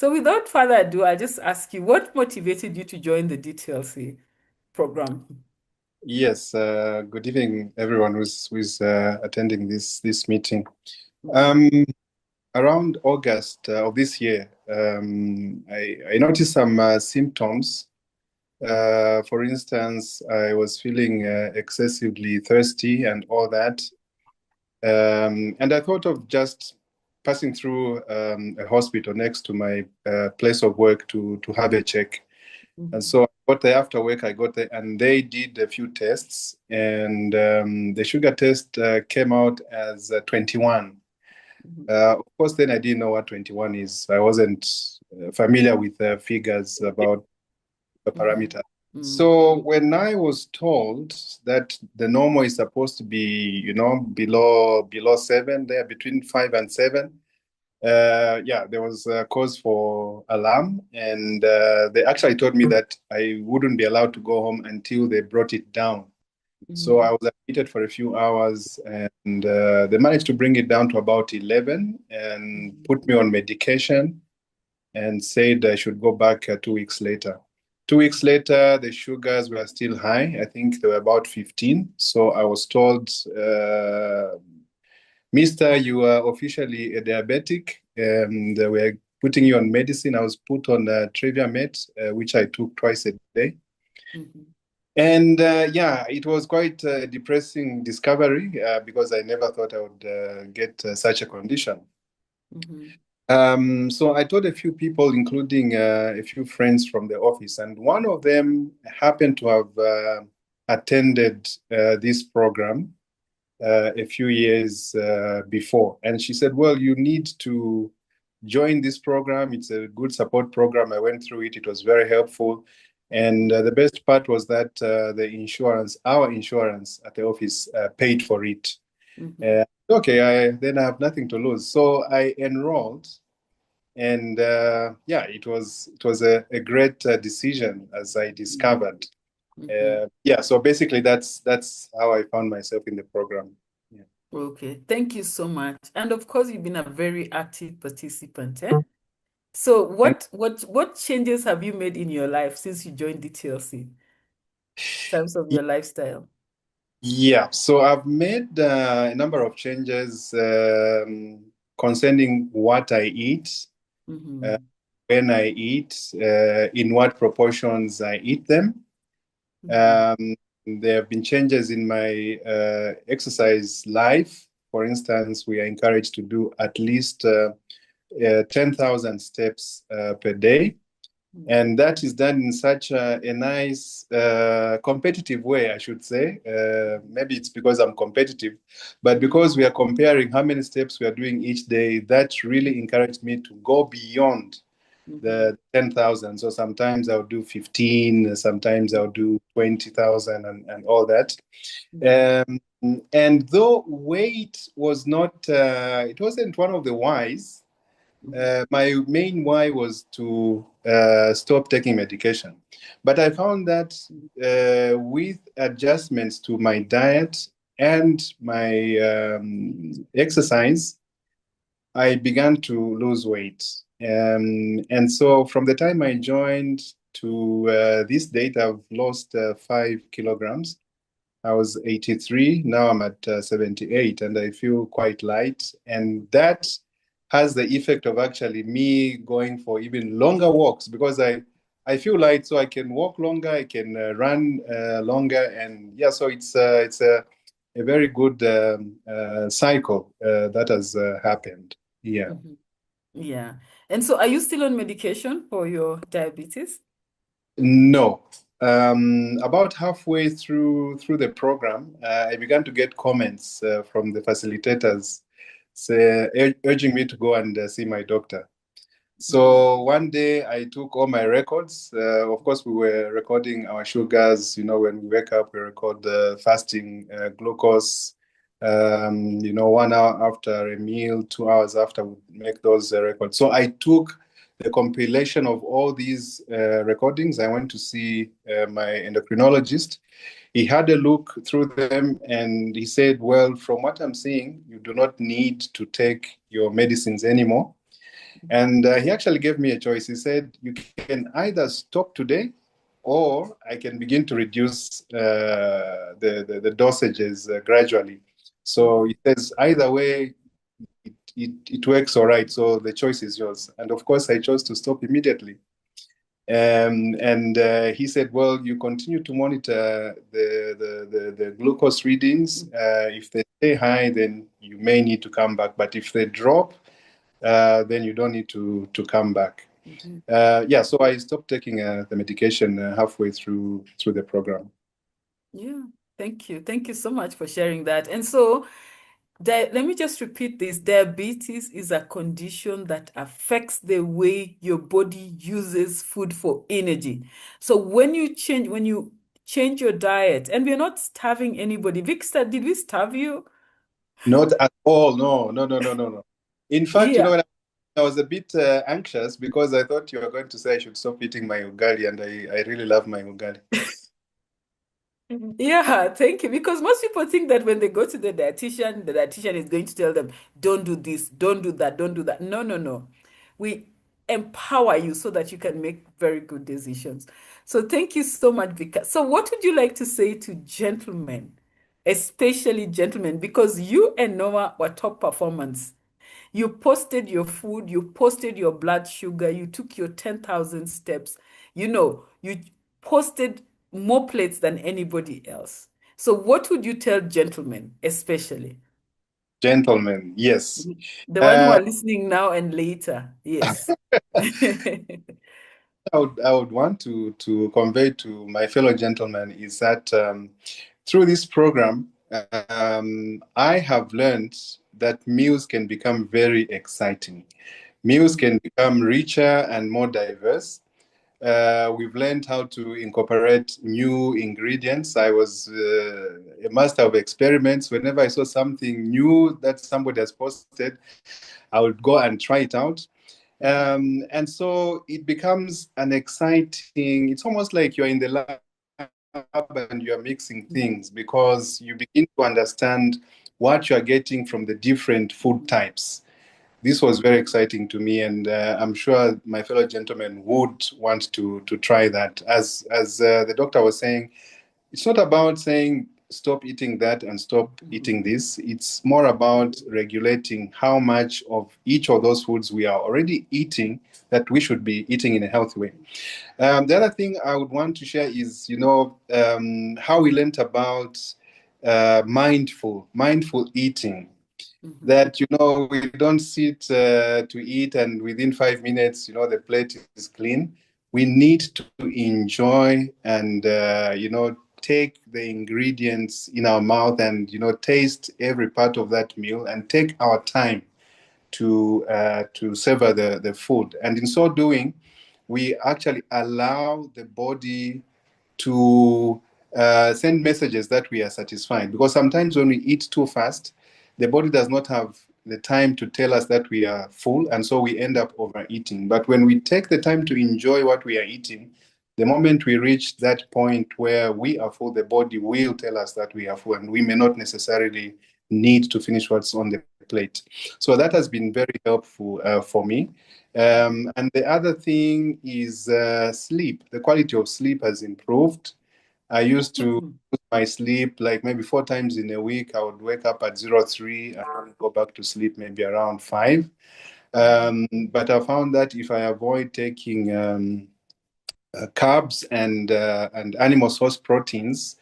So without further ado, I'll just ask you, what motivated you to join the DTLC program? Yes, good evening, everyone who's attending this meeting. Mhm. Um, Around August of this year, I noticed some symptoms. For instance, I was feeling excessively thirsty and all that. And I thought of just passing through a hospital next to my place of work to have a check. And Mhm. so I got there after work. I got there, and they did a few tests, and the sugar test came out as 21. Mhm. Of course, then I didn't know what 21 is. I wasn't familiar with figures about the Mhm. parameter. Mhm. So when I was told that the normal is supposed to be, below 7, there between 5 and 7, yeah, there was a cause for alarm, and they actually told me that I wouldn't be allowed to go home until they brought it down. So I Mhm. was admitted for a few hours, and they managed to bring it down to about 11 and Mhm. put me on medication and said I should go back 2 weeks later. 2 weeks later, the sugars were still high. I think they were about 15. So I was told, Mister, you are officially a diabetic, and we're putting you on medicine. I was put on Triviamet, which I took twice a day. Mhm. And yeah, it was quite a depressing discovery because I never thought I would get such a condition. Mhm. So I told a few people, including a few friends from the office, and one of them happened to have attended this program a few years before. And she said, well, you need to join this program. It's a good support program. I went through it. It was very helpful. And the best part was that our insurance at the office paid for it. Mhm. Uh, okay, then I have nothing to lose. So I enrolled, and yeah, it was a great decision, as I discovered. Mhm. Yeah, so basically that's how I found myself in the program. Yeah. Okay, thank you so much. And of course, you've been a very active participant, eh? So And what changes have you made in your life since you joined DTLC in terms of your lifestyle? yeah, so I've made a number of changes concerning what I eat, uh, Mhm. when I eat, in what proportions I eat them. Mhm. Um, there have been changes in my exercise life. For instance, we are encouraged to do at least 10,000 steps per day. And that is done in such a nice, competitive way, I should say. Maybe it's because I'm competitive, but because we are comparing how many steps we are doing each day, that really encouraged me to go beyond Mhm. the 10,000. So sometimes I'll do 15, sometimes I'll do 20,000 and all that. Mhm. Um, and though weight was not, it wasn't one of the whys, Mhm. my main why was to stop taking medication. But I found that with adjustments to my diet and my exercise, I began to lose weight. And so from the time I joined to this date, I've lost 5 kilograms. I was 83. Now I'm at 78, and I feel quite light. And that has the effect of actually me going for even longer walks because I feel light, so I can walk longer, I can run longer, and yeah, so it's a very good cycle that has happened. Yeah. Mhm. Yeah. And so are you still on medication for your diabetes? No. About halfway through the program, I began to get comments from the facilitators urging me to go and see my doctor. Mhm. So one day I took all my records. Of course, we were recording our sugars. When we wake up, we record the fasting glucose. 1 hour after a meal, 2 hours after, we make those records. So I took the compilation of all these recordings. I went to see my endocrinologist. He had a look through them and he said, well, from what I'm seeing, you do not need to take your medicines anymore. And he actually gave me a choice. He said, you can either stop today or I can begin to reduce the dosages gradually. So he says, either way, it works all right. So the choice is yours. And of course, I chose to stop immediately. And he said, well, you continue to monitor the glucose readings. If they stay high, then you may need to come back. But if they drop, then you don't need to come back. Yeah, so I stopped taking the medication halfway through the program. Yeah, thank you. Thank you so much for sharing that. And so, let me just repeat this. Diabetes is a condition that affects the way your body uses food for energy. So when you change your diet, and we're not starving anybody. Victor, did we starve you? Not at all. No, no, no, no, no, no. In fact, you know Yeah. what? I was a bit anxious because I thought you were going to say I should stop eating my ugali, and I really love my ugali. Yeah, thank you. Because most people think that when they go to the dietitian is going to tell them, don't do this, don't do that, don't do that. No, no, no. We empower you so that you can make very good decisions. So thank you so much, Vika. So what would you like to say to gentlemen, especially gentlemen, because you and Noah were top performance. You posted your food, you posted your blood sugar, you took your 10,000 steps. You posted more plates than anybody else. So, what would you tell gentlemen, especially Gentlemen, yes. the one who Uh, are listening now and later? Yes. I would want to convey to my fellow gentlemen is that through this program, I have learned that meals can become very exciting. Meals can become richer and more diverse. We've learned how to incorporate new ingredients. I was a master of experiments. Whenever I saw something new that somebody has posted, I would go and try it out. And so it becomes an exciting, it's almost like you're in the lab and you're mixing things because you begin to understand what you're getting from the different food types. This was very exciting to me, and I'm sure my fellow gentlemen would want to try that. As the doctor was saying, it's not about saying stop eating that and stop eating this. It's more about regulating how much of each of those foods we are already eating that we should be eating in a healthy way. The other thing I would want to share is, how we learned about mindful eating. Mhm, That we don't sit to eat and within 5 minutes the plate is clean. We need to enjoy and take the ingredients in our mouth and taste every part of that meal and take our time to savor the food. And in so doing, we actually allow the body to send messages that we are satisfied. Because sometimes when we eat too fast, the body does not have the time to tell us that we are full, and so we end up overeating. But when we take the time to enjoy what we are eating, the moment we reach that point where we are full, the body will tell us that we are full, and we may not necessarily need to finish what's on the plate. So that has been very helpful for me. And the other thing is sleep. The quality of sleep has improved. I used to mhm, lose my sleep like maybe 4 times in a week. I would wake up at 03 and go back to sleep maybe around 5. But I found that if I avoid taking carbs and animal source proteins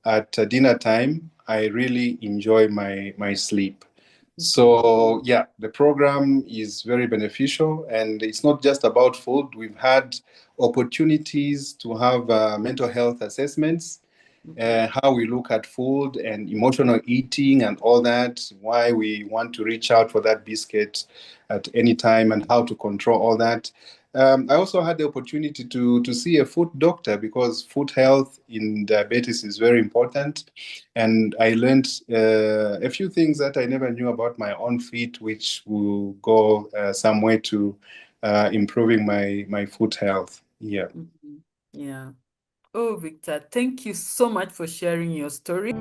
at dinner time, I really enjoy my sleep. mhm, So yeah, the program is very beneficial, and it's not just about food. We've had opportunities to have mental health assessments, mhm, how we look at food and emotional eating and all that, why we want to reach out for that biscuit at any time and how to control all that. I also had the opportunity to see a foot doctor because foot health in diabetes is very important. And I learned a few things that I never knew about my own feet, which will go some way to improving my foot health. Yeah. mhm. Yeah. Oh, Victor, thank you so much for sharing your story.